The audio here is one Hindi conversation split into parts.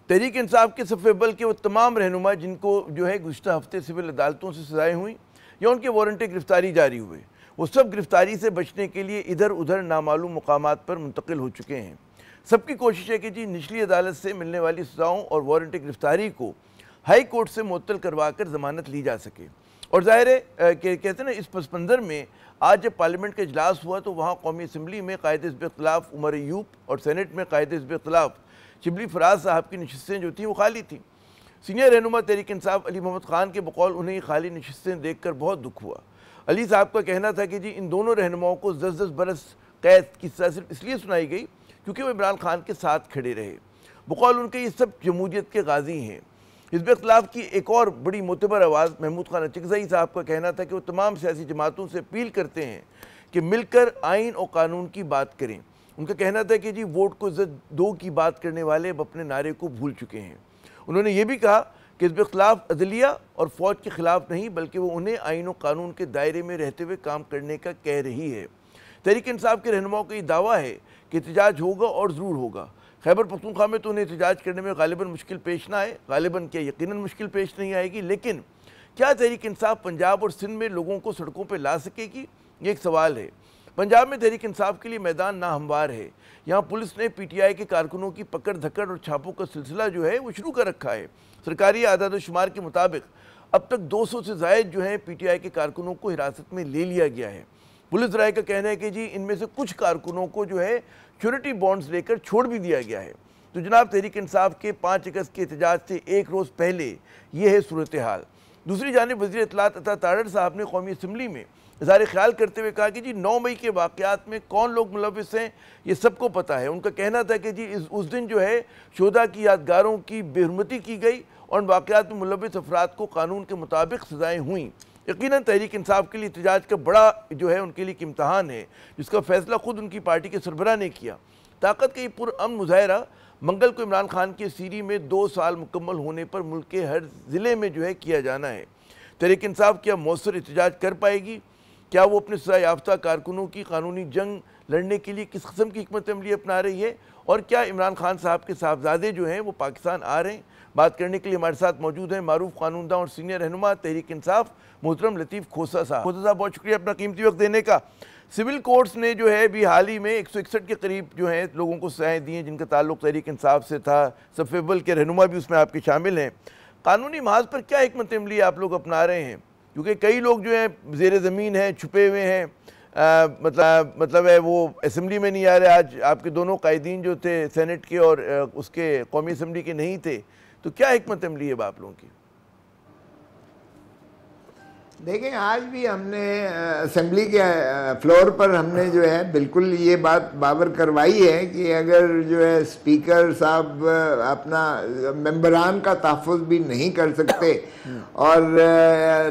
तहरीक इंसाफ के सफ़े अव्वल के वो तमाम रहनुमा जिनको जो है गुज़श्ता हफ्ते सिविल अदालतों से सजाएँ हुई या उनके वारंट गिरफ्तारी जारी हुए, वो सब गिरफ्तारी से बचने के लिए इधर उधर नामालूम मुकामात पर मुंतकिल हो चुके हैं। सबकी कोशिश है कि जी निचली अदालत से मिलने वाली सज़ाओं और वारंट गिरफ्तारी को हाई कोर्ट से मुअत्तल करवा कर ज़मानत ली जा सके। और ज़ाहिर है कि कहते हैं ना, इस पस मंज़र में आज जब पार्लियामेंट का इजलास हुआ तो वहाँ कौमी असम्बली में कायद हिज़्ब इख्तिलाफ उमर अयूब और सेनेट में कायद हिज़्ब इख्तिलाफ शिबली फराज साहब की नशिस्तें जो थी वो खाली थी। सीनियर रहनुमा तहरीक इंसाफ अली मोहम्मद ख़ान के बकौल उन्हें खाली नशिस्तें देख कर बहुत दुख हुआ। अली साहब का कहना था कि जी इन दोनों रहनुमाओं को 10-10 बरस कैद की सज़ा सिर्फ इसलिए सुनाई गई क्योंकि वो इमरान खान के साथ खड़े रहे। बकौल उनके ये सब जमहूरियत के गाजी हैं। हिज़्ब इख्तिलाफ की एक और बड़ी मोतबर आवाज़ महमूद खान अचकज़ई साहब का कहना था कि वो तमाम सियासी जमातों से अपील करते हैं कि मिलकर आइन और कानून की बात करें। उनका कहना था कि जी वोट को इज़्ज़त दो की बात करने वाले अब अपने नारे को भूल चुके हैं। उन्होंने ये भी कहा कि हिज़्ब इख्तिलाफ अदलिया और फ़ौज के ख़िलाफ़ नहीं बल्कि वो उन्हें आइन और कानून के दायरे में रहते हुए काम करने का कह रही है। तहरीक इंसाफ के रहनुमाओं का ये दावा है कि एहतजाज होगा और ज़रूर होगा। खैबर पख्तूनख्वा में तो उन्हें एहतजाज करने में गालिबन मुश्किल पेश ना आए, गालिबन क्या यकीनन मुश्किल पेश नहीं आएगी, लेकिन क्या तहरीक इंसाफ पंजाब और सिंध में लोगों को सड़कों पर ला सकेगी, ये एक सवाल है। पंजाब में तहरीक इंसाफ के लिए मैदान नाहमवार है। यहाँ पुलिस ने PTI के कारकुनों की पकड़ धकड़ और छापों का सिलसिला जो है वो शुरू कर रखा है। सरकारी आदाद शुमार के मुताबिक अब तक 200 से ज़ायद जो है PTI के कारकुनों को हिरासत में ले लिया गया है। पुलिस राय का कहना है कि जी इनमें से कुछ कारकुनों को जो है श्योरिटी बॉन्ड्स लेकर छोड़ भी दिया गया है। तो जनाब तहरीक इंसाफ के 5 अगस्त के एहतजाज से एक रोज़ पहले ये है सूरत हाल। दूसरी जानिब वज़ीर इत्तलात अता तारड़ साहब ने कौमी असम्बली में इज़हार ख्याल करते हुए कहा कि जी 9 मई के वाक़यात में कौन लोग मुलविस हैं ये सबको पता है। उनका कहना था कि जी उस दिन जो है शोधा की यादगारों की बेहुरमती की गई और उन वाक़यात में मुलविस अफराद को कानून के मुताबिक सज़ाएँ हुई। यकीनन तहरीक इंसाफ के लिए एहतजाज का बड़ा जो है उनके लिए एक इम्तहान है, जिसका फैसला खुद उनकी पार्टी के सरबराह ने किया। ताकत का ये पुरअमन मुजाहरा मंगल को इमरान खान के सीरी में 2 साल मुकम्मल होने पर मुल्क के हर ज़िले में जो है किया जाना है। तहरीक इंसाफ क्या मौसर एहतजाज कर पाएगी? क्या वो अपने सज़ा याफ्ता कारकुनों की कानूनी जंग लड़ने के लिए किस किस्म की हिकमत अमली अपना रही है? और क्या इमरान खान साहब के साहबजादे जो हैं वो पाकिस्तान आ रहे हैं? बात करने के लिए हमारे साथ मौजूद हैं मारूफ कानूनदा और सीनियर रहनुमा तहरीक इंसाफ मोहतरम लतीफ़ खोसा साहब। खोसा साहब बहुत शुक्रिया अपना कीमती वक्त देने का। सिविल कोर्ट्स ने जो है भी हाल ही में 161 के करीब जो है लोगों को सजाएँ दी हैं जिनका ताल्लुक तहरीक इंसाफ से था। सफ़े अव्वल के रहनुमा भी उसमें आपके शामिल हैं। कानूनी महाज पर क्या हिकमत अमली आप लोग अपना रहे हैं? क्योंकि कई लोग जो हैं ज़ेर ज़मीन हैं, छुपे हुए हैं, मतलब है वो असम्बली में नहीं आ रहे। आज आपके दोनों कायदीन जो थे सेनेट के और उसके कौमी असम्बली के नहीं थे, तो क्या हिकमत अमली है आप लोगों की? देखें, आज भी हमने असेंबली के फ्लोर पर हमने जो है बिल्कुल ये बात बावर करवाई है कि अगर जो है स्पीकर साहब अपना मेंबरान का तहफ़्फ़ुज़ भी नहीं कर सकते और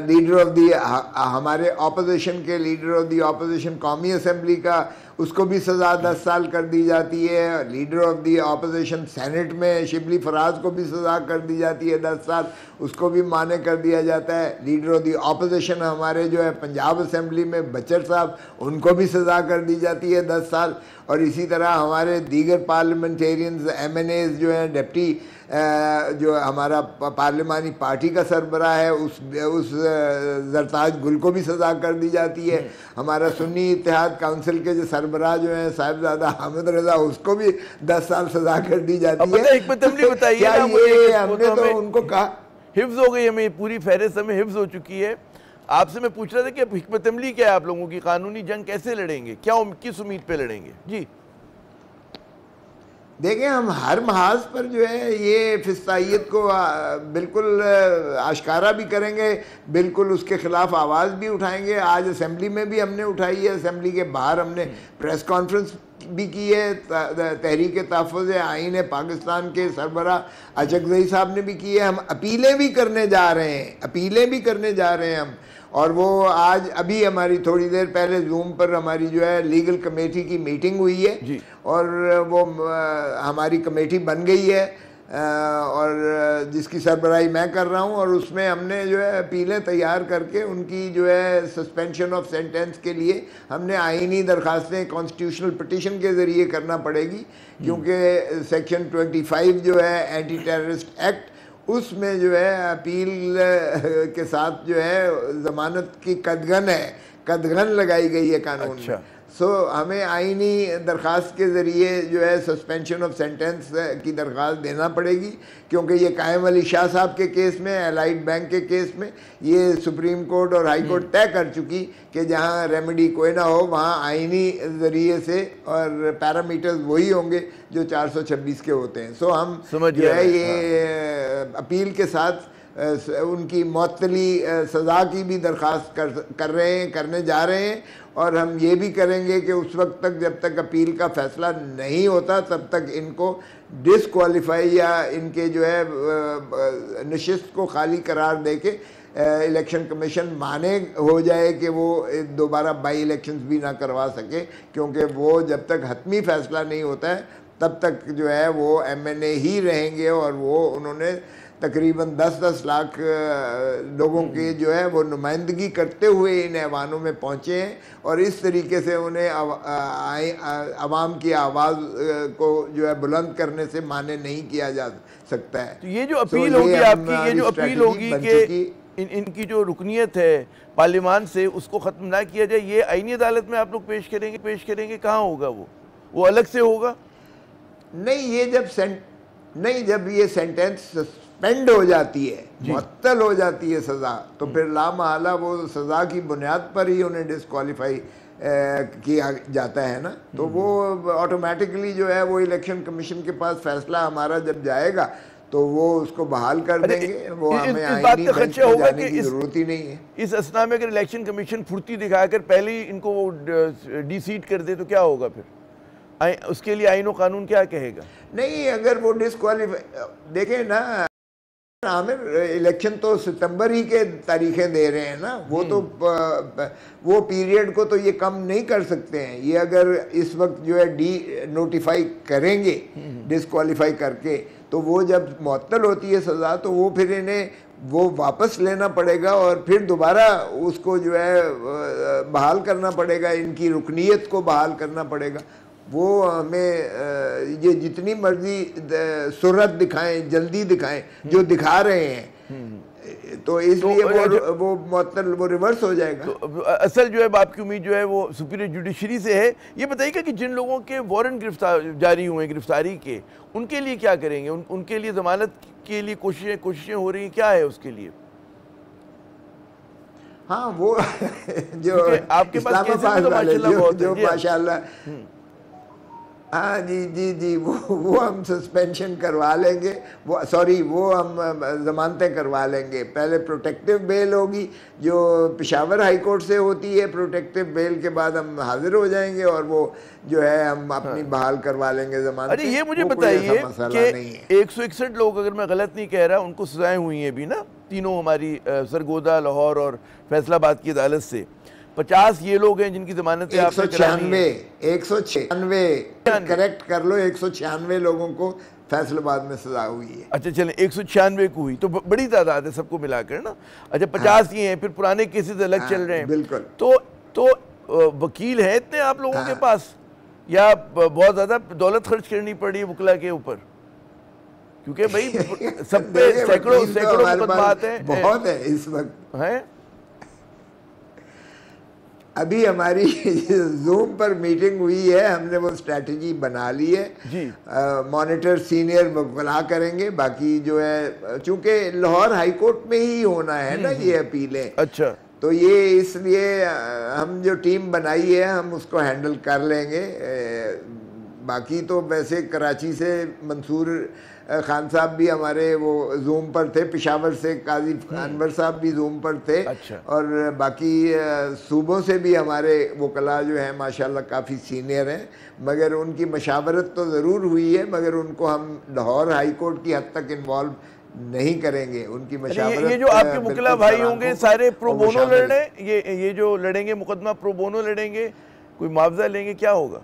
लीडर ऑफ दी हमारे ऑपोजिशन के लीडर ऑफ दी ऑपोजिशन कौमी असेंबली का उसको भी सज़ा 10 साल कर दी जाती है। Leader of the opposition senate में शिबली फराज को भी सज़ा कर दी जाती है 10 साल, उसको भी माने कर दिया जाता है। लीडर ऑफ दी ऑपोजिशन हमारे जो है पंजाब असेंबली में बचर साहब, उनको भी सज़ा कर दी जाती है 10 साल। और इसी तरह हमारे दीगर पार्लियामेंटेरियंस MNAs जो हैं, डिप्टी जो हमारा पार्लिमानी पार्टी का सरबराह है उस जरताज गुल को भी सज़ा कर दी जाती है। हमारा सुन्नी इत्तेहाद काउंसिल के जो सरबराह जो हैं साहिबजादा हामिद रज़ा, उसको भी 10 साल सज़ा कर दी जाती है। क्या ये हमने तो उनको कहा हिफ्ज़ हो गई, हमें पूरी फहरिस्त हमें हिफ्ज़ हो चुकी है। आपसे मैं पूछ रहा था कि हिकमत अमली क्या है आप लोगों की? कानूनी जंग कैसे लड़ेंगे? क्या किस उम्मीद पे लड़ेंगे? जी देखें, हम हर महाज पर जो है ये फिस्तायत को बिल्कुल आश्कारा भी करेंगे, बिल्कुल उसके ख़िलाफ़ आवाज़ भी उठाएंगे। आज असेंबली में भी हमने उठाई है, असेंबली के बाहर हमने प्रेस कॉन्फ्रेंस भी की है। तहरीक तहफ़्फ़ुज़ आईन पाकिस्तान के सरबराह अचकज़ई साहब ने भी की है। हम अपीलें भी करने जा रहे हैं, हम। और वो आज अभी हमारी थोड़ी देर पहले जूम पर हमारी जो है लीगल कमेटी की मीटिंग हुई है और वो हमारी कमेटी बन गई है और जिसकी सरबराही मैं कर रहा हूँ, और उसमें हमने जो है अपीलें तैयार करके उनकी जो है सस्पेंशन ऑफ सेंटेंस के लिए हमने आईनी दरखास्तें कॉन्स्टिट्यूशनल पिटीशन के ज़रिए करना पड़ेगी, क्योंकि सेक्शन 25 जो है एंटी टेररिस्ट एक्ट, उसमें जो है अपील के साथ जो है ज़मानत की कदगन लगाई गई है कानून में। सो हमें आईनी दरख्वास्त के ज़रिए जो है सस्पेंशन ऑफ सेंटेंस की दरख्वास्त देना पड़ेगी, क्योंकि ये कायम अली शाह साहब के केस में, एलाइड बैंक के केस में ये सुप्रीम कोर्ट और हाई कोर्ट तय कर चुकी कि जहाँ रेमेडी कोई ना हो वहाँ आईनी ज़रिए से, और पैरामीटर्स वही होंगे जो 426 के होते हैं। सो हम जो है ये अपील के साथ उनकी मअतली सज़ा की भी दरख्वास्त करने जा रहे हैं, और हम ये भी करेंगे कि उस वक्त तक जब तक अपील का फ़ैसला नहीं होता तब तक इनको डिसक्वालीफाई या इनके जो है नशिस्त को खाली करार दे के इलेक्शन कमीशन माने हो जाए कि वो दोबारा बाई इलेक्शंस भी ना करवा सके, क्योंकि वो जब तक हतमी फ़ैसला नहीं होता है तब तक जो है वो MNA ही रहेंगे। और वो उन्होंने तकरीबन 10-10 लाख लोगों की जो है वो नुमाइंदगी करते हुए इन ऐवानों में पहुँचे हैं, और इस तरीके से उन्हें आवाम की आवाज़ को जो है बुलंद करने से माने नहीं किया जा सकता है। तो ये जो अपील होगी आपकी, ये जो अपील होगी कि इनकी जो रुकनीत है पार्लियामान से उसको ख़त्म ना किया जाए, ये आईनी अदालत में आप लोग पेश करेंगे? कहाँ होगा वो अलग से होगा? नहीं, ये जब ये सेंटेंस सस्पेंड हो जाती है, मुअत्तल हो जाती है सज़ा, तो फिर लामहला वो सज़ा की बुनियाद पर ही उन्हें डिसक्वालीफाई किया जाता है ना। तो वो ऑटोमेटिकली जो है वो इलेक्शन कमीशन के पास फैसला हमारा जब जाएगा तो वो उसको बहाल कर देंगे। वो हमें आईनी बेंच पे जाने की जरूरत ही नहीं है। इस असना में अगर इलेक्शन कमीशन फुर्ती दिखाकर पहले ही इनको डिसीट कर दे तो क्या होगा फिर? उसके लिए आईन और कानून क्या कहेगा? नहीं, अगर वो डिसक्वालीफाई, देखें ना आमिर, इलेक्शन तो सितंबर ही के तारीखें दे रहे हैं ना, वो तो वो पीरियड को तो ये कम नहीं कर सकते हैं। ये अगर इस वक्त जो है नोटिफाई करेंगे डिसक्वालीफाई करके, तो वो जब मुअत्तल होती है सज़ा तो वो फिर इन्हें वो वापस लेना पड़ेगा और फिर दोबारा उसको जो है बहाल करना पड़ेगा, इनकी रुकनीत को बहाल करना पड़ेगा। वो हमें ये जितनी मर्जी सुरत दिखाएं, जल्दी दिखाएं, जो दिखा रहे हैं, तो इसलिए वो मुअत्तल वो रिवर्स हो जाएगा। तो असल जो है आपकी उम्मीद जो है वो सुपीरियर जुडिशरी से है। ये बताइएगा कि जिन लोगों के वारंट जारी हुए हैं गिरफ्तारी के, उनके लिए क्या करेंगे? उनके लिए जमानत के लिए कोशिशें हो रही हैं, क्या है उसके लिए? हाँ, वो जो आपके पास जो माशाल्लाह, हाँ जी, वो हम सस्पेंशन करवा लेंगे, वो हम ज़मानतें करवा लेंगे। पहले प्रोटेक्टिव बेल होगी जो पेशावर हाई कोर्ट से होती है, प्रोटेक्टिव बेल के बाद हम हाजिर हो जाएंगे और वो जो है हम अपनी बहाल करवा लेंगे ज़मानतें। अरे ये मुझे बताइए कि 161 लोग, अगर मैं गलत नहीं कह रहा, उनको सजाएं हुई हैं भी ना, तीनों हमारी सरगोदा, लाहौर और फैसलाबाद की अदालत से। 50 ये लोग हैं जिनकी जमानत 196 करेक्ट कर लो, 196 लोगों को फैसलाबाद में सजा हुई है। अच्छा चलें, 196 को हुई तो बड़ी तादाद है सबको मिलाकर ना। अच्छा 50 ये हैं, फिर पुराने केसेस अलग चल रहे हैं। बिल्कुल। तो वकील हैं इतने आप लोगों के पास, या बहुत ज़्यादा दौलत खर्च करनी पड़ी है वकला के ऊपर? क्योंकि भाई सब पे सैकड़ों मुकदमात हैं। बहुत है इस वक्त हैं। अभी हमारी जूम पर मीटिंग हुई है, हमने वो स्ट्रैटेजी बना ली है जी। मॉनिटर सीनियर वकला करेंगे, बाकी जो है चूंकि लाहौर हाई कोर्ट में ही होना है ना ये अपीलें। अच्छा, तो ये इसलिए हम जो टीम बनाई है हम उसको हैंडल कर लेंगे। बाकी तो वैसे कराची से मंसूर खान साहब भी हमारे वो जूम पर थे, पेशावर से काजी अनवर साहब भी जूम पर थे। अच्छा। और बाकी सूबों से भी हमारे वकला जो हैं माशाल्लाह काफ़ी सीनियर हैं, मगर उनकी मशावरत तो ज़रूर हुई है, मगर उनको हम लाहौर हाई कोर्ट की हद तक इन्वॉल्व नहीं करेंगे। उनकी मशावरत, ये जो आपके वकला भाई होंगे सारे प्रो बोनो लड़ रहे हैं, ये जो लड़ेंगे मुकदमा प्रो बोनो लड़ेंगे, कोई मुआवजा लेंगे, क्या होगा?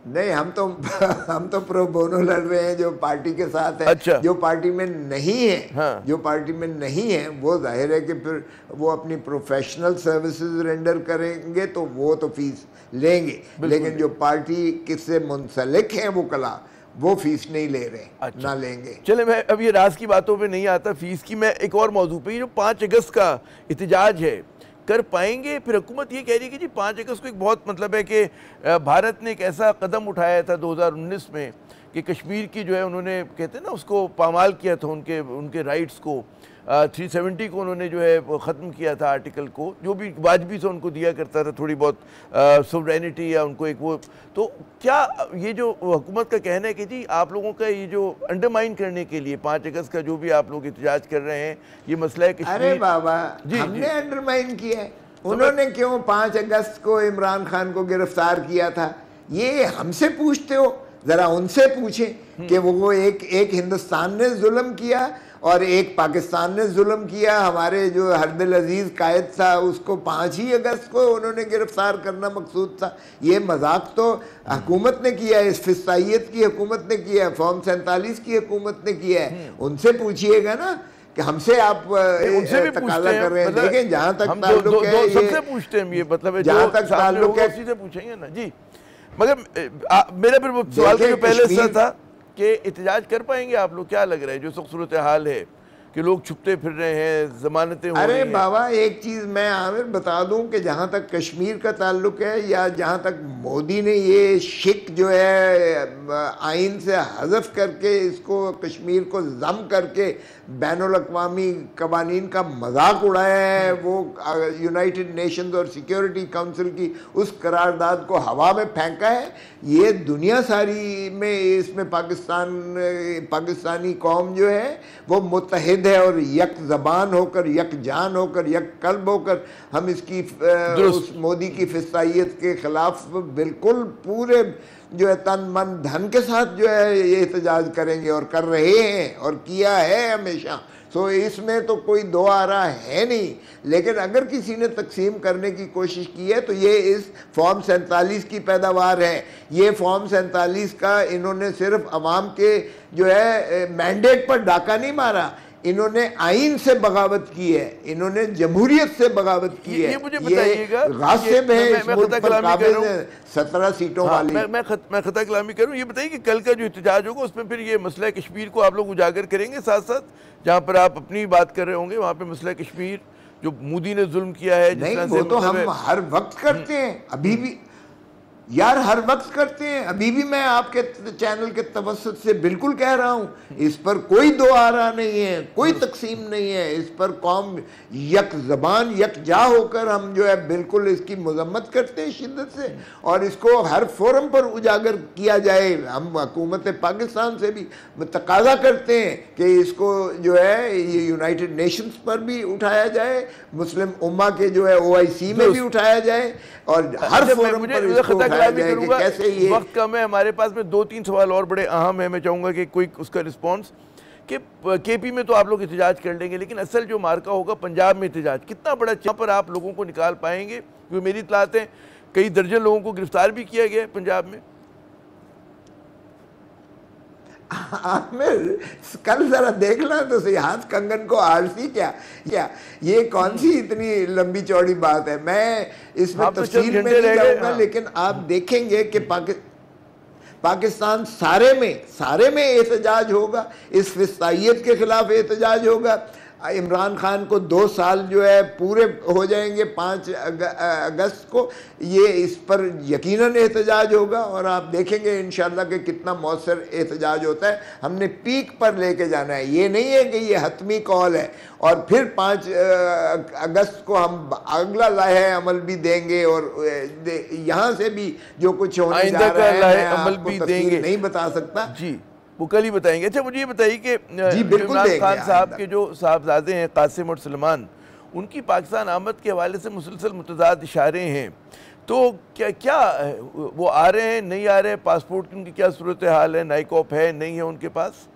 नहीं, हम तो प्रो बोनो लड़ रहे हैं जो पार्टी के साथ है। अच्छा। जो पार्टी में नहीं है, हाँ। जो पार्टी में नहीं है वो जाहिर है कि फिर वो अपनी प्रोफेशनल सर्विसेज रेंडर करेंगे तो वो तो फीस लेंगे, लेकिन जो पार्टी किससे मुंसलिक है वो कला, वो फीस नहीं ले रहे। अच्छा। ना लेंगे। चले, मैं अब ये राज की बातों पे नहीं आता फीस की, मैं एक और मौजू पे, जो 5 अगस्त का एहतजाज है कर पाएंगे? फिर हुकूमत ये कह रही है कि जी 5 अगस्त को एक बहुत मतलब है कि भारत ने एक ऐसा कदम उठाया था 2019 में कि कश्मीर की जो है उन्होंने कहते हैं ना उसको पामाल किया था, उनके राइट्स को 370 को उन्होंने जो है ख़त्म किया था आर्टिकल को, जो भी वाजबी से उनको दिया करता था थोड़ी बहुत सोवरेनिटी या उनको एक वो। तो क्या ये जो हुकूमत का कहना है कि जी आप लोगों का ये जो अंडरमाइन करने के लिए 5 अगस्त का जो भी आप लोग एहतजाज कर रहे हैं ये मसला है कि अरे बाबा हमने अंडरमाइन किया है, उन्होंने क्यों 5 अगस्त को इमरान खान को गिरफ्तार किया था? ये हमसे पूछते हो, जरा उनसे पूछें कि वो एक हिंदुस्तान ने जुल्म किया और एक पाकिस्तान ने जुल्म किया। हमारे जो हरदिल अजीज कायद था उसको 5 ही अगस्त को उन्होंने गिरफ्तार करना मकसूद था। ये मजाक तो हुकूमत ने किया है, इस फिस्तायत की हुकूमत ने किया है, फॉर्म 47 की हुकूमत ने किया है। उनसे पूछिएगा ना कि हमसे आप उनसे भी तकाजा कर रहे हैं। मतलब लेकिन जहाँ तक हम ताल्लुक है, सबसे पूछते हैं, ये मतलब जहाँ तक ताल्लुक है उसी से पूछेंगे ना जी। मगर मेरा फिर वो सवाल जो पहले से था कि एहतजाज कर पाएंगे आप लोग? क्या लग रहा है जो सख्त सूरत हाल है कि लोग छुपते फिर रहे हैं, जमानतें हो रही हैं? अरे बाबा एक चीज़ मैं आमिर बता दूं कि जहाँ तक कश्मीर का ताल्लुक है, या जहाँ तक मोदी ने ये शिक जो है आइन से हज़फ करके इसको कश्मीर को जम करके बैनुल अक़वामी कवानीन का मजाक उड़ाया है, वो यूनाइटेड नेशंस और सिक्योरिटी काउंसिल की उस करारदाद को हवा में फेंका है। ये दुनिया सारी में इसमें पाकिस्तानी कौम जो है वो मुत्तहिद है और यक ज़बान होकर, यक जान होकर, यक कल्ब होकर हम इसकी उस मोदी की फिस्तायत के ख़िलाफ़ बिल्कुल पूरे जो है तन मन धन के साथ जो है ये एहतजाज करेंगे और कर रहे हैं और किया है हमेशा। तो इसमें तो कोई दो आरा है नहीं। लेकिन अगर किसी ने तकसीम करने की कोशिश की है तो ये इस फॉर्म 47 की पैदावार है। ये फॉर्म 47 का इन्होंने सिर्फ अवाम के जो है मैंडेट पर डाका नहीं मारा, इन्होंने आइन से बगावत की है, इन्होंने जमहूरियत से बगावत की है। ये मुझे बताइएगा, गासिब है इस मुल्क पर काबिज है 17 सीटों वाली। मैं खता कलामी करूं। ये बताइए कि कल का जो एहतजाज होगा उसमें फिर ये मसला कश्मीर को आप लोग उजागर करेंगे, साथ साथ जहां पर आप अपनी बात कर रहे होंगे वहां पे मसला कश्मीर जो मोदी ने जुल्म किया है? नहीं, वो तो हम हर वक्त करते हैं, अभी भी यार हर वक्त करते हैं। अभी भी मैं आपके चैनल के तवस्सुत से बिल्कुल कह रहा हूँ, इस पर कोई दो आरा नहीं है, कोई तकसीम नहीं है। इस पर कौम यक ज़बान यक जा होकर हम जो है बिल्कुल इसकी मजम्मत करते हैं शिद्दत से, और इसको हर फोरम पर उजागर किया जाए। हम हुकूमत पाकिस्तान से भी तकाजा करते हैं कि इसको जो है ये यूनाइटेड नेशंस पर भी उठाया जाए, मुस्लिम उम्मा के जो है OIC में भी उठाया जाए, और हर फोरम पर इसको करूंगा। वक्त कम है हमारे पास में, 2-3 सवाल और बड़े अहम है, मैं चाहूंगा कि कोई उसका रिस्पांस। कि KP में तो आप लोग एहतजाज कर लेंगे, लेकिन असल जो मार्का होगा पंजाब में एहतजाज कितना बड़ा यहाँ पर आप लोगों को निकाल पाएंगे? क्योंकि मेरी इतलात है कई दर्जन लोगों को गिरफ्तार भी किया गया है पंजाब में। आमिर कल जरा देखना तो सही, हाथ कंगन को आरसी क्या ये कौन सी इतनी लंबी चौड़ी बात है? मैं इसमें तफसील में नहीं जाऊंगा, लेकिन आप देखेंगे कि पाकिस्तान सारे में एहतजाज होगा, इस फिस्तायत के खिलाफ एहतजाज होगा। इमरान खान को 2 साल जो है पूरे हो जाएंगे 5 अगस्त को, ये इस पर यकीनन एहतजाज होगा, और आप देखेंगे इंशाल्लाह कि कितना मौसर एहतजाज होता है। हमने पीक पर लेके जाना है, ये नहीं है कि ये हतमी कॉल है और फिर 5 अगस्त को हम अगला लाहे अमल भी देंगे, और यहाँ से भी जो कुछ होने जा रहा है मैं आपको तफसील नहीं बता सकता जी, वो कल ही बताएंगे। अच्छा मुझे ये बताइए कि इमरान खान साहब के जो साहबजादे हैं कासिम और सलमान, उनकी पाकिस्तान आमद के हवाले से मुसलसल मुतज़ाद इशारे हैं, तो क्या वो आ रहे हैं नहीं आ रहे हैं? पासपोर्ट की उनकी क्या सूरत हाल है? नाइकॉप है नहीं है उनके पास?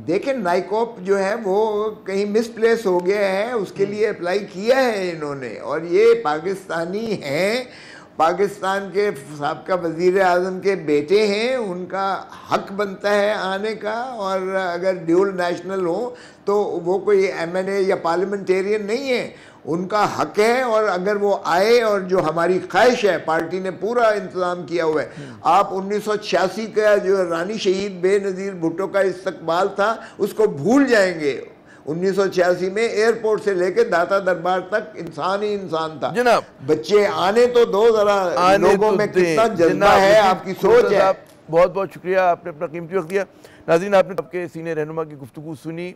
देखें नाइकॉप जो है वो कहीं मिसप्लेस हो गया है, उसके लिए अप्लाई किया है इन्होंने, और ये पाकिस्तानी हैं पाकिस्तान के साबका वज़ीर आज़म के बेटे हैं, उनका हक बनता है आने का, और अगर ड्यूल नेशनल हो तो वो कोई MNA या पार्लियामेंटेरियन नहीं है, उनका हक है। और अगर वो आए, और जो हमारी ख्वाहिश है, पार्टी ने पूरा इंतज़ाम किया हुआ है। आप 1986 का जो रानी शहीद बेनज़ीर भुट्टो का इस्तकबाल था उसको भूल जाएंगे। 1986 में एयरपोर्ट से लेकर दाता दरबार तक इंसान ही इंसान था। जनाब बच्चे आने तो दो, जरा लोगों में कितना जज्बा है, आपकी सोच है। बहुत बहुत शुक्रिया, आपने अपना कीमती वक्त दिया। नाज़रीन, आपने आपके सीनियर रहनुमा की गुफ्तगू सुनी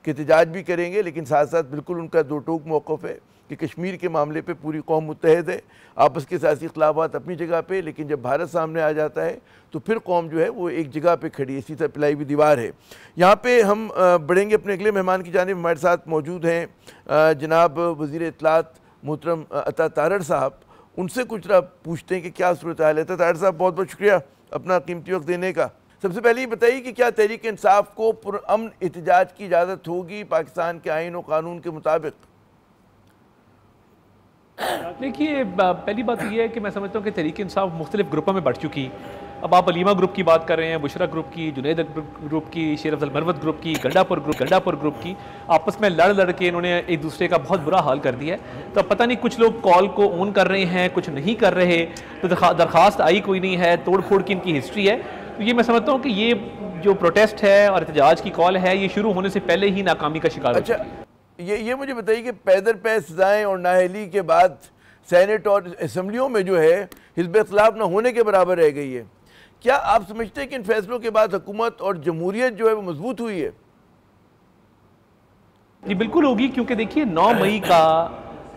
कि एहतजाज भी करेंगे, लेकिन साथ साथ बिल्कुल उनका दो टोक मौक़िफ़ है कि कश्मीर के मामले पे पूरी कौम मुत्तहद है। आपस के सियासी इख्तिलाफ़ात अपनी जगह पे, लेकिन जब भारत सामने आ जाता है तो फिर कौम जो है वो एक जगह पे खड़ी है, इसी तरह पिलाई हुई दीवार है। यहाँ पे हम बढ़ेंगे अपने अगले मेहमान की जानिब। हमारे साथ मौजूद हैं जनाब वज़ीर इत्तलात मोहतरम अता तारड़ साहब। उनसे कुछ पूछते हैं कि क्या सूरत हाल है। अता तारड़ साहब, बहुत बहुत शुक्रिया अपना कीमती वक्त देने का। सबसे पहले ये बताइए कि क्या तहरीक इंसाफ को पुरअमन एहतजाज की इजाज़त होगी पाकिस्तान के आईन और कानून के मुताबिक? देखिए, पहली बात यह है कि मैं समझता हूँ कि तहरीक इंसाफ मुख्तलिफ ग्रुपों में बढ़ चुकी। अब आप अलीमा ग्रुप की बात कर रहे हैं, बुशरा ग्रुप की, जुनैद ग्रुप की, शेर अफजल मरवत ग्रुप की, गंडापुर ग्रुप की, आपस में लड़ के इन्होंने एक दूसरे का बहुत बुरा हाल कर दिया है। तो पता नहीं, कुछ लोग कॉल को ऑन कर रहे हैं, कुछ नहीं कर रहे। तो दरख्वास्त आई कोई नहीं है, तोड़ फोड़ की इनकी हिस्ट्री है। तो ये मैं समझता हूँ कि ये जो प्रोटेस्ट है और एहतजाज की कॉल है, ये शुरू होने से पहले ही नाकामी का शिकार हो चुकी है। ये मुझे बताइए कि पैदल पे सजाएं और नाअहली के बाद सेनेट और असम्बलियों में जो है हिज़्ब इख्तिलाफ न होने के बराबर रह गई है। क्या आप समझते हैं कि इन फैसलों के बाद हुकूमत और जमहूरियत जो है वो मजबूत हुई है? जी बिल्कुल होगी, क्योंकि देखिए 9 मई का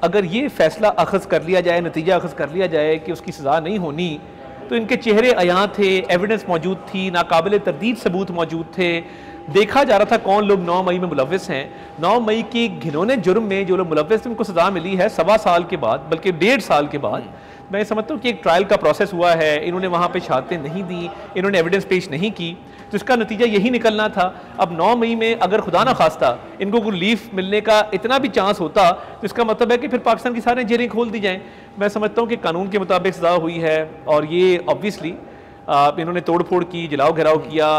अगर ये फैसला अखज़ कर लिया जाए, नतीजा अखज़ कर लिया जाए कि उसकी सज़ा नहीं होनी, तो इनके चेहरे अयां थे, एविडेंस मौजूद थी, नाकाबिल तरदीद सबूत मौजूद थे। देखा जा रहा था कौन लोग 9 मई में मुलव्विस हैं। 9 मई की घिनौने जुर्म में जो लोग मुलव्विस थे उनको सज़ा मिली है 1.25 साल के बाद, बल्कि 1.5 साल के बाद। मैं समझता हूँ कि एक ट्रायल का प्रोसेस हुआ है, इन्होंने वहाँ पे शहादतें नहीं दी, इन्होंने एविडेंस पेश नहीं की, तो इसका नतीजा यही निकलना था। अब 9 मई में अगर खुदा ना खास्ता इनको कोई रिलीफ मिलने का इतना भी चांस होता, तो इसका मतलब है कि फिर पाकिस्तान की सारी जेलें खोल दी जाएँ। मैं समझता हूँ कि कानून के मुताबिक सज़ा हुई है, और ये ऑब्वियसली इन्होंने तोड़ फोड़ की, जलाओ घिराव किया,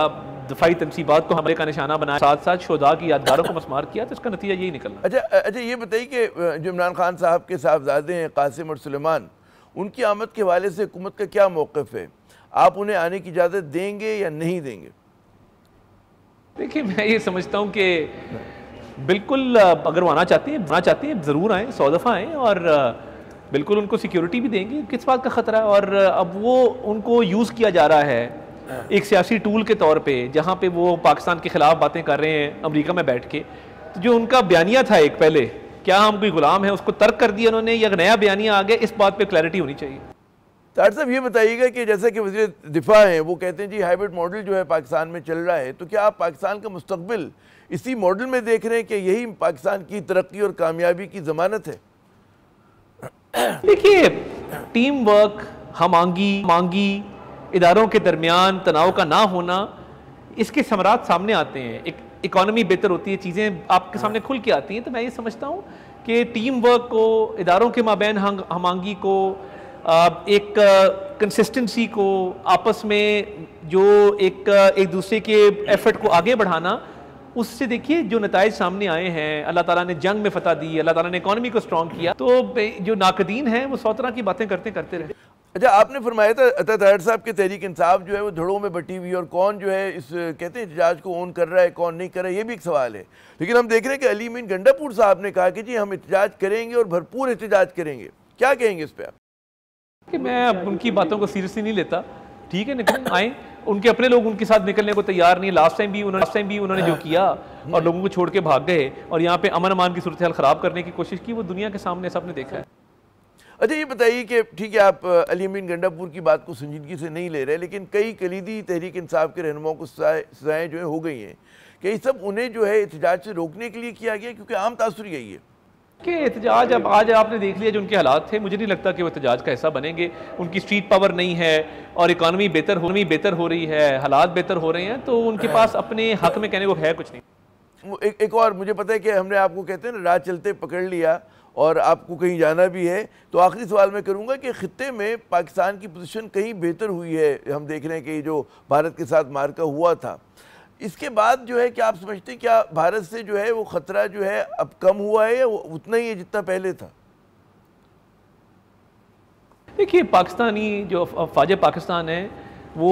दफाई तनसीबात को हमले का निशाना बनाया, साथ साथ शोधा की यादगारों को मसमार किया, तो इसका नतीजा यही निकलना। अच्छा, ये बताइए कि जो इमरान खान साहब के साहबजादे हैं कासिम और सुलेमान, उनकी आमद के हवाले से हुकूमत का क्या मौक़िफ़ है? आप उन्हें आने की इजाज़त देंगे या नहीं देंगे? देखिए, मैं ये समझता हूँ कि बिल्कुल अगर वो आना चाहती हैं ज़रूर आएँ, 100 दफ़ा आएँ, और बिल्कुल उनको सिक्योरिटी भी देंगे। किस बात का ख़तरा है? और अब वो उनको यूज़ किया जा रहा है एक सियासी टूल के तौर पे, जहाँ पे वो पाकिस्तान के ख़िलाफ़ बातें कर रहे हैं अमेरिका में बैठ के। तो जो उनका बयानिया था एक पहले, क्या हम कोई गुलाम है, उसको तर्क कर दिया उन्होंने, या नया बयानिया आ गया? इस बात पे क्लैरिटी होनी चाहिए। तार साहब, ये बताइएगा कि जैसा कि वज़ीर दिफा हैं, वो कहते हैं जी हाइब्रिड मॉडल जो है पाकिस्तान में चल रहा है, तो क्या आप पाकिस्तान का मुस्तकबिल इसी मॉडल में देख रहे हैं कि यही पाकिस्तान की तरक्की और कामयाबी की ज़मानत है? देखिए, टीम वर्क, मांगी इदारों के दरमियान तनाव का ना होना, इसके समरात सामने आते हैं। एक इकॉनमी बेहतर होती है, चीज़ें आपके सामने खुल के आती हैं। तो मैं ये समझता हूँ कि टीम वर्क को, इदारों के माबैन हमांगी को, एक कंसिस्टेंसी को, आपस में जो एक दूसरे के एफर्ट को आगे बढ़ाना, उससे देखिए जो नताइज सामने आए हैं। अल्लाह ताला ने जंग में फतह दी, अल्लाह ताला ने इकॉनमी को स्ट्रॉन्ग किया। तो जो नाकदीन हैं वो 100 तरह की बातें करते रहे। अच्छा, आपने फरमाया था अता तारड़ साहब के तहरीक इंसाफ जो है वो धड़ों में बटी हुई, और कौन जो है इस कहते हैं एहतजाज को ऑन कर रहा है, कौन नहीं कर रहा है, ये भी एक सवाल है। लेकिन हम देख रहे हैं कि अली मीन गंडापुर साहब ने कहा कि जी हम एहतजाज करेंगे और भरपूर एहतजाज करेंगे। क्या कहेंगे इस पर आप? कि मैं अब उनकी बातों को सीरियसली नहीं लेता। ठीक है, निकल आए, उनके अपने लोग उनके साथ निकलने को तैयार नहीं। लास्ट टाइम भी उन्होंने जो किया और लोगों को छोड़ के भाग गए और यहाँ पे अमन अमान की सूरत हाल ख़राब करने की कोशिश की, वो दुनिया के सामने सबने देखा है। अच्छा, ये बताइए कि ठीक है, आप अली अमीन गंडापुर की बात को संजीदगी से नहीं ले रहे, लेकिन कई कलीदी तहरीक इंसाफ के रहनुमाओं को सजाएँ जो है हो गई हैं कि ये सब उन्हें जो है एहतजाज से रोकने के लिए किया गया, क्योंकि आम तासुर यही है कि एहतजाज, अब आज आपने देख लिया जो उनके हालात थे, मुझे नहीं लगता कि वो एहतजाज का हिस्सा बनेंगे। उनकी स्ट्रीट पावर नहीं है और इकॉनमी बेहतर हो रही है, हालात बेहतर हो रहे हैं, तो उनके पास अपने हक में कहने को है कुछ नहीं। एक और मुझे पता है कि हमने आपको कहते हैं ना राह चलते पकड़ लिया और आपको कहीं जाना भी है, तो आखिरी सवाल मैं करूंगा कि खित्ते में पाकिस्तान की पोजीशन कहीं बेहतर हुई है? हम देख रहे हैं कि जो भारत के साथ मार्का हुआ था, इसके बाद जो है क्या आप समझते हैं क्या भारत से जो है वो ख़तरा जो है अब कम हुआ है या उतना ही है जितना पहले था? देखिए, पाकिस्तानी जो अफवाज पाकिस्तान है वो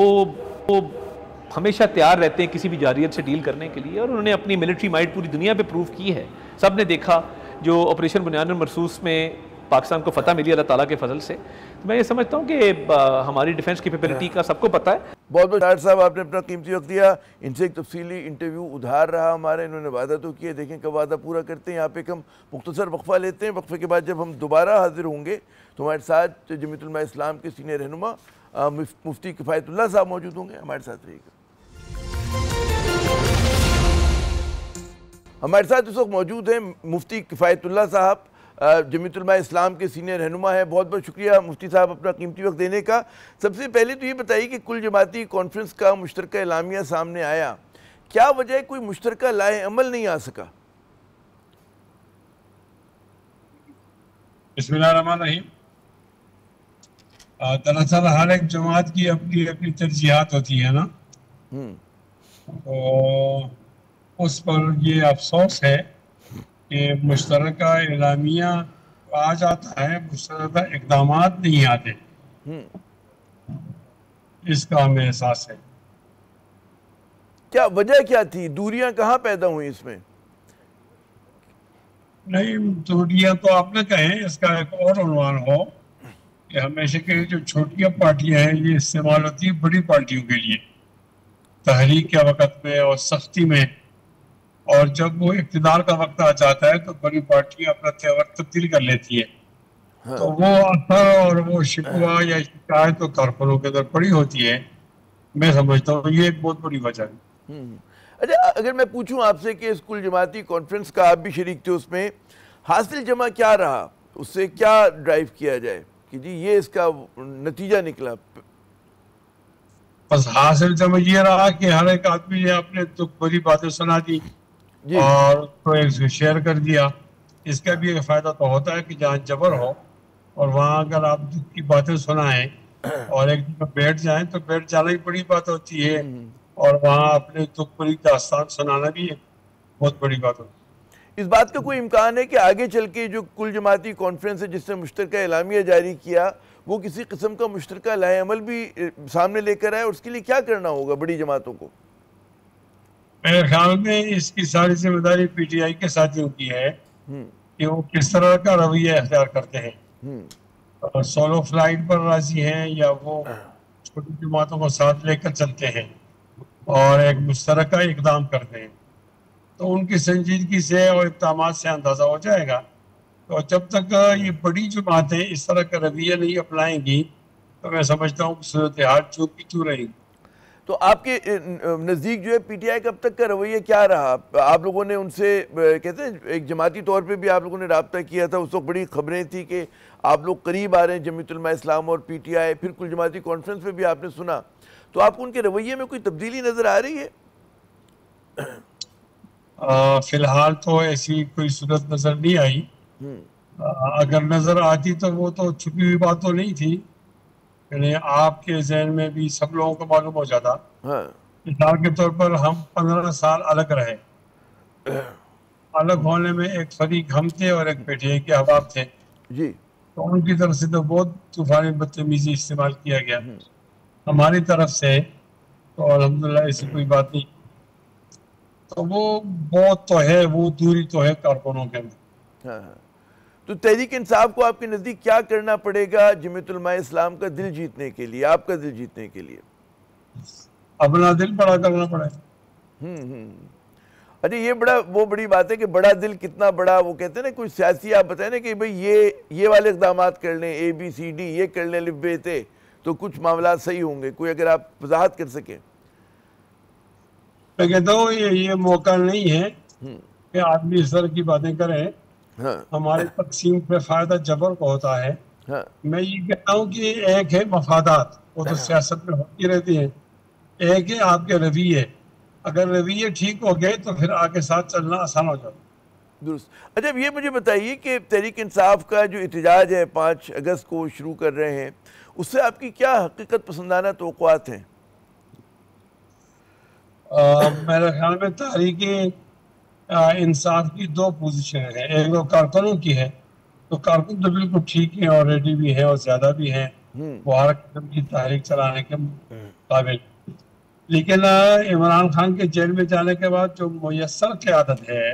हमेशा तैयार रहते हैं किसी भी जारियत से डील करने के लिए, और उन्होंने अपनी मिलिट्री माइट पूरी दुनिया पे प्रूव की है। सब ने देखा जो ऑपरेशन बुनियाद मरसूस में पाकिस्तान को फतह मिली अल्लाह ताला के फजल से। तो मैं ये समझता हूँ कि हमारी डिफेंस कैपेबिलिटी का सबको पता है। बहुत बहुत डॉक्टर साहब, आपने अपना कीमती वक्त दिया। इनसे एक तफसीली इंटरव्यू उधार रहा हमारा, इन्होंने वादा तो किया, देखें कब वादा पूरा करते हैं। यहाँ पे हम मुख्तसर वक्फा लेते हैं, वक्फे के बाद जब हम दोबारा हाजिर होंगे तो हमारे साथ जमीयत उलमा इस्लाम के सीनियर रहनुमा मुफ्ती किफ़ायतुल्लाह साहब मौजूद होंगे। हमारे साथ रहिएगा। हमारे साथ इस वक्त मौजूद हैं मुफ्ती किफ़ायतुल्लाह साहब, जमीयत उलमा इस्लाम के सीनियर रहनुमा है। बहुत बहुत शुक्रिया मुफ्ती साहब अपना कीमती वक्त देने का। सबसे पहले तो ये बताइए कि कुल जमाती कॉन्फ्रेंस का मुश्तरका एलामिया सामने आया, क्या वजह कोई मुश्तरका लाए अमल नहीं आ सका? बिस्मिल्लाहिर्रहमानिर्रहीम। दरअसल हर एक जमात की अपनी अपनी तरजीहात होती है ना, तो उस पर ये अफसोस है कि मुश्तरका एलामिया आ जाता है, मुश्तरका इक़दामात नहीं आते, इसका हमें एहसास है। क्या वजह क्या थी? दूरियां कहाँ पैदा हुई इसमें? नहीं, दूरियां तो आप न कहें, इसका एक और उन्वान हो कि हमेशा के जो छोटियां पार्टियां हैं ये इस्तेमाल होती है बड़ी पार्टियों के लिए तहरीक के वक्त में और सख्ती में, और जब वो इक़्तिदार का वक्त आ जाता है तो बड़ी पार्टियां अपना तेवर तब्दील कर लेती है। हाँ। तो वो असर और वो शिकवा या शिकायत तो कारकुनों के अंदर पड़ी होती है। मैं समझता हूँ ये एक बहुत बड़ी वजह है। अच्छा, अगर मैं पूछूं आपसे कि इस कुल जमाती कॉन्फ्रेंस का आप भी शरीक थे, उसमें हासिल जमा क्या रहा, उससे क्या ड्राइव किया जाए कि जी ये इसका नतीजा निकला? बस हासिल जमा ये रहा कि हर एक आदमी ने अपने दुख भरी बातें सुना दी और तो एक शेयर कर दिया। इसका भी एक फायदा तो होता है कि जहाँ जबर हो और वहाँ अगर आप दुख की बातें सुनाएं और एक जगह बैठ जाएं तो बैठ जाना ही बड़ी बात होती है, और वहाँ अपने दुख भरी दास्तान सुनाना भी एक बहुत बड़ी बात होती है। इस बात का कोई इम्कान है कि आगे चल के जो कुल जमाती कॉन्फ्रेंस है जिसने मुश्तरका एलामिया जारी किया वो किसी किस्म का मुश्तरका लाए अमल भी सामने लेकर आए, और उसके लिए क्या करना होगा बड़ी जमातों को? मेरे ख्याल में इसकी सारी जिम्मेदारी पीटीआई के साथियों की है कि वो किस तरह का रवैया अख्तियार करते हैं। सोलो फ्लाइट पर राजी हैं या वो छोटी जमातों को साथ लेकर चलते हैं और एक मुश्तरका इकदाम करते हैं, तो उनकी संजीदगी से और इक़दामात से अंदाज़ा हो जाएगा। तो जब तक ये बड़ी जमातें इस तरह का रवैया नहीं अपनाएंगी तो मैं समझता हूँ सूरत हाल जो की क्यों रहेगी। तो आपके नज़दीक जो है पीटीआई का अब तक का रवैया क्या रहा? आप लोगों ने उनसे कहते हैं एक जमाती तौर पे भी आप लोगों ने राब्ता किया था, उस वक्त बड़ी खबरें थी कि आप लोग करीब आ रहे हैं जमीयत उलमा इस्लाम और पीटीआई, फिर कुल जमाती कॉन्फ्रेंस में भी आपने सुना, तो आपको उनके रवैये में कोई तब्दीली नज़र आ रही है? फिलहाल तो ऐसी कोई सूरत नज़र नहीं आई। अगर नज़र आती तो वो तो छुपी हुई बात तो नहीं थी, यानी आपके जहन में भी सब लोगों को मालूम हो जाता। मिसाल के तौर पर हम 15 साल अलग रहे, अलग होने में एक फरीक हम थे और एक पीटीआई के अहबाब थे जी, तो उनकी तरफ से तो बहुत तूफानी बदतमीजी इस्तेमाल किया गया, हमारी तरफ से तो अल्हम्दुलिल्लाह ऐसी कोई बात नहीं। तो वो बहुत तो है, वो दूरी तो है कारकुनों के अंदर। हाँ। तो तहरीक इंसाफ को आपके नज़दीक क्या करना पड़ेगा जमीयत उलमा इस्लाम का दिल जीतने के लिए, आपका दिल जीतने के लिए? अपना दिल बड़ा करना पड़ेगा। अरे ये बड़ी बात है कि बड़ा दिल कितना बड़ा, वो कहते हैं ना कुछ सियासी आप बताए ना कि भाई ये वाले इक़दाम कर लें, ABCD ये कर लें लिब बेते, तो कुछ मामला सही होंगे। कोई अगर आप वजाहत कर सकें। मैं कहता हूँ ये मौका नहीं है कि आदमी इस तरह की बातें करें। हाँ। हमारे तकसीम पे फायदा जबर को होता है। हाँ। मैं ये कहता हूँ कि एक है मफादात, वो तो सियासत में होती रहती है, एक है आपके रवैये। अगर रवैये ठीक हो गए तो फिर आगे साथ चलना आसान हो जाता दुरुस्त। अच्छा, ये मुझे बताइए कि तहरीक इंसाफ का जो एहतजाज है 5 अगस्त को शुरू कर रहे हैं, उससे आपकी क्या हकीकत पसंदाना तवक्कुआत हैं? मेरे ख्याल में तहरीक इंसाफ की 2 पोजीशन है। एक तो कारकुनों की है, तो कारकुन तो बिल्कुल ठीक है और रेडी भी है और ज़्यादा भी हैं, वो हर किस्म की तहरीक चलाने के काबिल। लेकिन इमरान खान के जेल में जाने के बाद जो मुयस्सर क़यादत है,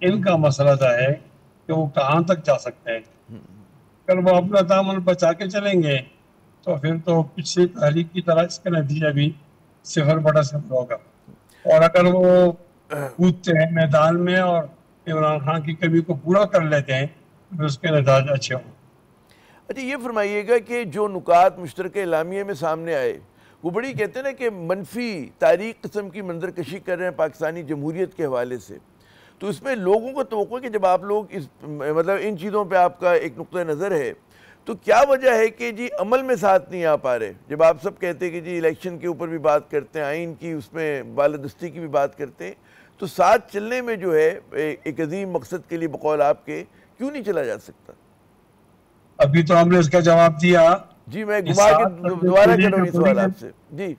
इनका मसला है कि वो कहाँ तक जा सकते हैं। अगर वो अपना दामन बचा के चलेंगे तो फिर तो पिछली तहरीक की तरह इसका नतीजा भी 0/0 होगा। और अगर वो कूदते हैं मैदान में और इमरान खान की कमी को पूरा कर लेते हैं तो उसके नतीजे अच्छे होंगे। अच्छा, ये फरमाइएगा कि जो नुकात मुश्तरक एलामिया में सामने आए, वो बड़ी कहते हैं ना कि मनफी तारीख किस्म की मंजरकशी कर रहे हैं पाकिस्तानी जमहूरियत के हवाले से, तो इसमें लोगों को तवक्को है कि जब आप लोग इस मतलब इन चीज़ों पे आपका एक नुक्ता नज़र है, तो क्या वजह है कि जी अमल में साथ नहीं आ पा रहे? जब आप सब कहते हैं कि जी इलेक्शन के ऊपर भी बात करते हैं, आइन की उसमें बालादस्ती की भी बात करते हैं, तो साथ चलने में जो है एक अजीम मकसद के लिए बकौल आपके क्यों नहीं चला जा सकता? अभी तो हमने इसका जवाब दिया। जी, मैं घुमा के दोबारा कर रहा हूँ सवाल आपसे। जी,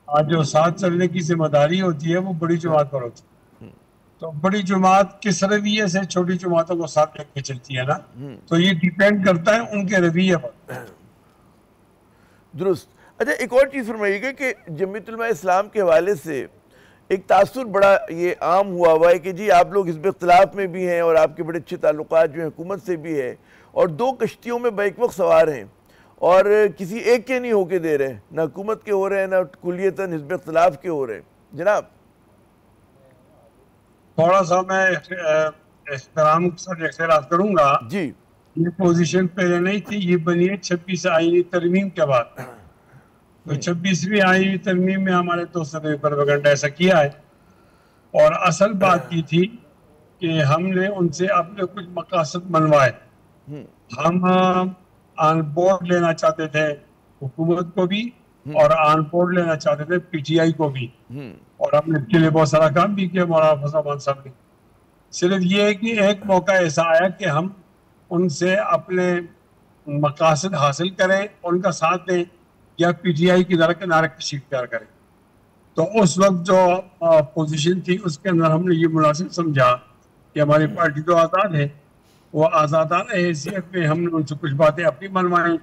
आज जो साथ चलने की जिम्मेदारी होती है वो बड़ी जमात पर होती है। तो बड़ी जमात किस रवैये से छोटी जमातों को साथ लेके चलती है ना, तो ये डिपेंड करता है उनके रवैये पर। दुरुस्त। अच्छा, एक और चीज़ फरमाइएगा कि जमीयत उलमा इस्लाम के हवाले से एक तासुर बड़ा ये आम हुआ है कि जी आप लोग हिज़्ब इख्तिलाफ में भी हैं और आपके बड़े अच्छे ताल्लुकात जो हैं हुकूमत से भी है, और 2 कश्तियों में बैक वक्त सवार हैं और किसी एक के नहीं होके दे रहे, ना हुकूमत के हो रहे हैं, ना कुलियतन हिज़्ब इख्तिलाफ के हो रहे हैं। जनाब, थोड़ा सा मैं एहतराम के साथ एतराज़ करूंगा जी, ये पोजीशन पहले नहीं थी, ये बनी है 26 आईनी तरमीम के बाद। तो 26वीं आईनी तरमीम में हमारे दोस्तों ने प्रोपेगेंडा ऐसा किया है, और असल बात की थी कि हमने उनसे अपने कुछ मकासद मनवाए। हम ऑन बोर्ड लेना चाहते थे हुकूमत को भी और ऑन बोर्ड लेना चाहते थे पीटीआई को भी, और हमने इसके लिए बहुत सारा काम भी किया मौलाना फजल साहब ने। सिर्फ ये है कि एक मौका ऐसा आया कि हम उनसे अपने मकासद हासिल करें, उनका साथ दें या पीटीआई की तरह के नारे कशी इख्तियार करें। तो उस वक्त जो पोजीशन थी उसके अंदर हमने ये मुनासिब समझा कि हमारी पार्टी तो आज़ाद है, वो आज़ादाना हैसियत में हमने उनसे कुछ बातें अपनी मनवाई,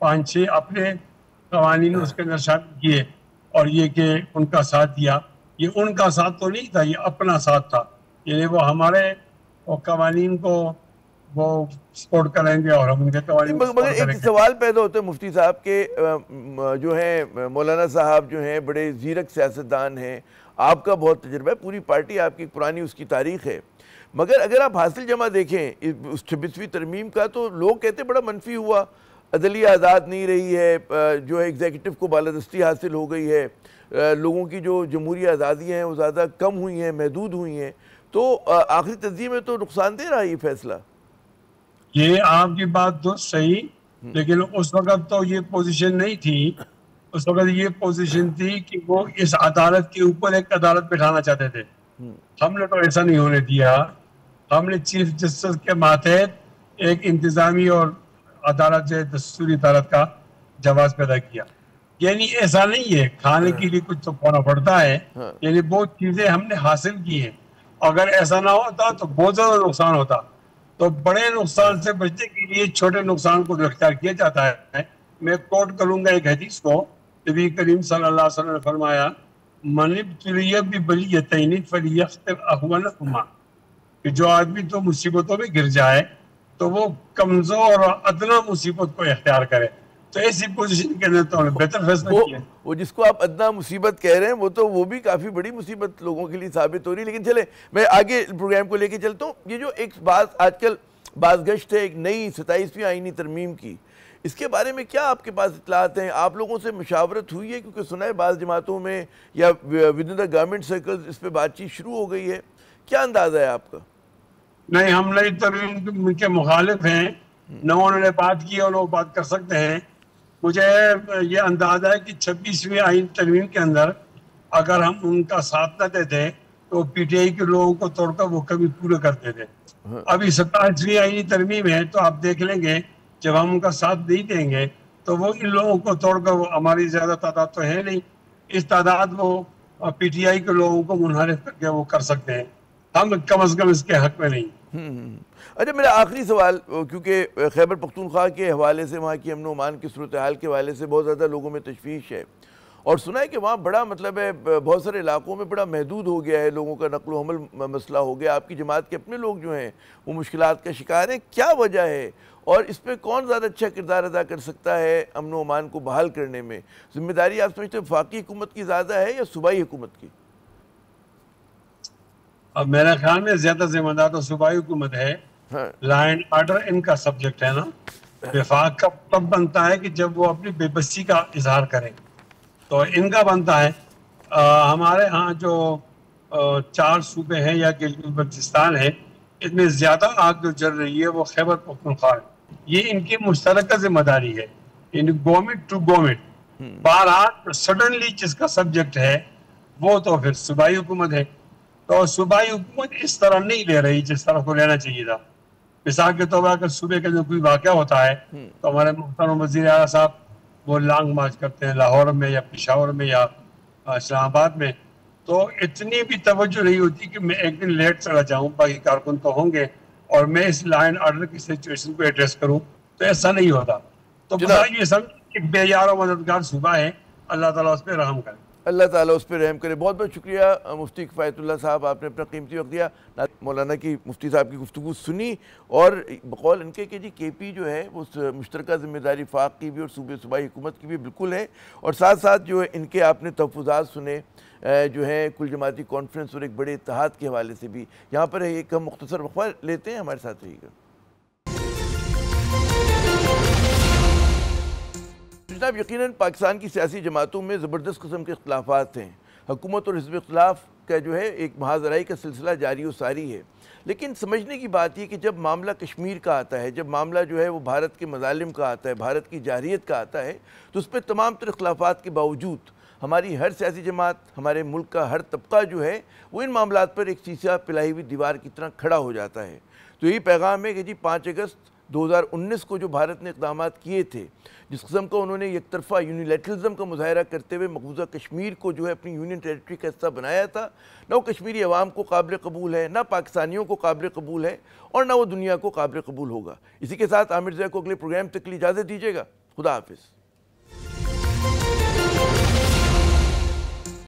5-6 अपने कवानीन उसके अंदर शामिल किए, और ये कि उनका साथ दिया। ये उनका साथ तो नहीं था, ये अपना साथ था, यानी वो हमारे कवानीन को वो सपोर्ट करेंगे और हम उनके कवानीन को मगर एक सवाल पैदा होता है मुफ्ती साहब के, जो है मौलाना साहब जो हैं बड़े ज़ीरक सियासतदान हैं, आपका बहुत तजुर्बा है, पूरी पार्टी आपकी पुरानी उसकी तारीख है, मगर अगर आप हासिल जमा देखें उस 26वीं तरमीम का, तो लोग कहते बड़ा मनफी हुआ, अदलिया आज़ाद नहीं रही है, जो है एग्जीक्यूटिव को बालादस्ती हासिल हो गई है, लोगों की जो जमहूरी आज़ादियाँ हैं वो ज़्यादा कम हुई हैं, महदूद हुई हैं, तो आखिरी तज्ज़िये में तो नुकसान दे रहा है ये फैसला। ये आपकी बात तो सही, लेकिन उस वक्त तो ये पोजीशन नहीं थी। उस वक्त ये पोजीशन थी कि वो इस अदालत के ऊपर एक अदालत बिठाना चाहते थे। हमने तो ऐसा नहीं होने दिया। हमने चीफ जस्टिस के मातहत एक इंतजामी और अदालत जो दस्तूरी अदालत का जवाब पैदा किया। यानी ऐसा नहीं है खाने के लिए कुछ तो खोना पड़ता है, यानी बहुत चीजें हमने हासिल की हैं। अगर ऐसा ना होता तो बहुत ज्यादा नुकसान होता। तो बड़े नुकसान से बचने के लिए छोटे नुकसान को गिरफ्तार किया जाता है। मैं कोट करूंगा एक हदीस को, नबी करीम सल्लल्लाहु अलैहि वसल्लम ने फरमाया, मनिब्तुलिया बिबलियतैनि फलियख्तर अहवनहुमा, कि जो आदमी तो मुसीबतों में गिर जाए तो वो कमजोर और अदना मुसीबत को इख्तियार करे। तो ऐसी पोजीशन के अंदर तो बेहतर फैसला किया। वो जिसको आप अदना मुसीबत कह रहे हैं वो भी काफ़ी बड़ी मुसीबत लोगों के लिए साबित हो रही है। लेकिन चले मैं आगे प्रोग्राम को लेके चलता हूँ। ये जो एक बात आजकल बाज़गश्त है एक नई 27वीं आईनी तरमीम की, इसके बारे में क्या आपके पास इत्तलात हैं? आप लोगों से मुशावरत हुई है? क्योंकि सुना है बाज़ जमातों में या with in the government circles इस पर बातचीत शुरू हो गई है, क्या अंदाज़ा है आपका? नहीं, हम नई तरमीम के मुखालिफ हैं, न उन्होंने बात की और वो बात कर सकते हैं। मुझे ये अंदाजा है कि 26वीं आईन तरमीम के अंदर अगर हम उनका साथ न देते तो पीटीआई के लोगों को तोड़कर वो कभी पूरे करते थे। अभी 27वीं आईनी तरमीम है, तो आप देख लेंगे जब हम उनका साथ नहीं देंगे तो वो इन लोगों को तोड़कर, वो हमारी ज्यादा तादाद तो है नहीं, इस तादाद वो पीटीआई के लोगों को मुनहरिफ करके वो कर सकते हैं। हम कम अज कम इसके हक में नहीं। अच्छा, मेरा आखिरी सवाल, क्योंकि खैबर पख्तूनख्वा के हवाले से, वहाँ की अमन ओमान की सूरत हाल के हवाले से बहुत ज़्यादा लोगों में तशवीश है और सुना है कि वहाँ बड़ा मतलब है, बहुत सारे इलाकों में बड़ा महदूद हो गया है लोगों का नकलो हमल मसला हो गया। आपकी जमात के अपने लोग जो हैं वो मुश्किलात का शिकार हैं, क्या वजह है और इस पर कौन ज़्यादा अच्छा किरदार अदा कर सकता है अमन ओमान को बहाल करने में? जिम्मेदारी आप समझते हैं वफाकी हुकूमत की ज़्यादा है या सूबाई हुकूमत की? अब मेरे ख्याल में ज्यादा जिम्मेदार तो सूबाई हुकूमत है। हाँ। लॉ एंड ऑर्डर इनका सब्जेक्ट है ना। विफाक का तब बनता है कि जब वो अपनी बेबसी का इजहार करें, तो इनका बनता है। हमारे यहाँ जो 4 सूबे हैं या गिलगित बल्तिस्तान है, इनमें ज्यादा आग जो जल रही है वो खैबर पख्तूनख्वा है। ये इनकी मुश्तरका जिम्मेदारी है, इन गवर्नमेंट टू गवर्नमेंट। बहरहाल सडनली जिसका सब्जेक्ट है वो तो फिर सूबाई हुकूमत है। तो सूबाई हुकूमत इस तरह नहीं ले रही जिस तरह को लेना चाहिए था। मिसाल के तौर पर अगर सूबे का जो कोई वाक़या होता है तो हमारे मुहतरम वज़ीर आला साहब वो लॉन्ग मार्च करते हैं लाहौर में या पेशावर में या इस्लामाबाद में, तो इतनी भी तवज्जो नहीं होती कि मैं एक दिन लेट चला जाऊं, बाकी कारकुन तो होंगे और मैं इस लॉ एंड ऑर्डर की सिचुएशन को एड्रेस करूं, तो ऐसा नहीं होता। तो ये सब एक बेयार और मददगार सूबा है, अल्लाह ताला उस पर रहम करे। अल्लाह ताला उस पर रहम करे। बहुत बहुत शुक्रिया मुफ्ती किफ़ायतुल्लाह साहब, आपने अपना कीमती वक्त दिया। मौलाना की मुफ्ती साहब की गुफ्तगू सुनी और बकौल इनके कि जी केपी जो है वो मुश्तरका ज़िम्मेदारी फ़ाक की भी और सूबाई हुकूमत की भी बिल्कुल है, और साथ साथ जो है इनके आपने तहफ़्फ़ुज़ात सुने जो है कुल जमाती कॉन्फ्रेंस और एक बड़े इत्तेहाद के हवाले से भी। यहाँ पर एक हम मुख्तसर वक़्फ़ा लेते हैं, हमारे साथ रहिएगा। जनाब, यकीनन पाकिस्तान की सियासी जमातों में ज़बरदस्त किस्म के इख्तिलाफ़ात हैं। हुकूमत और हिज़्ब इख्तिलाफ़ का जो है एक महाज़राई का सिलसिला जारी व सारी है, लेकिन समझने की बात यह कि जब मामला कश्मीर का आता है, जब मामला जो है वो भारत के मज़ालिम का आता है, भारत की जारहियत का आता है, तो उस पर तमाम तर इख्तिलाफ़ात के बावजूद हमारी हर सियासी जमात, हमारे मुल्क का हर तबका जो है वो इन मामलात पर एक शीशा पिलाई हुई दीवार की तरह खड़ा हो जाता है। तो यही पैगाम है कि जी 5 अगस्त 2019 को जो भारत ने इक़दाम किए थे, जिस किस्म का उन्होंने एक तरफ़ा यूनिलैटरलिज़म का मुज़ाहरा करते हुए मकबूजा कश्मीर को जो है अपनी यूनियन टेरिटरी का हिस्सा बनाया था, ना वो कश्मीरी अवाम को काबिल कबूल है, ना पाकिस्तानियों को काबिल कबूल है और ना वो दुनिया को काबिल कबूल होगा। इसी के साथ आमिर ज़ैद को अगले प्रोग्राम तक के लिए इजाज़त दीजिएगा। खुदा हाफिज़।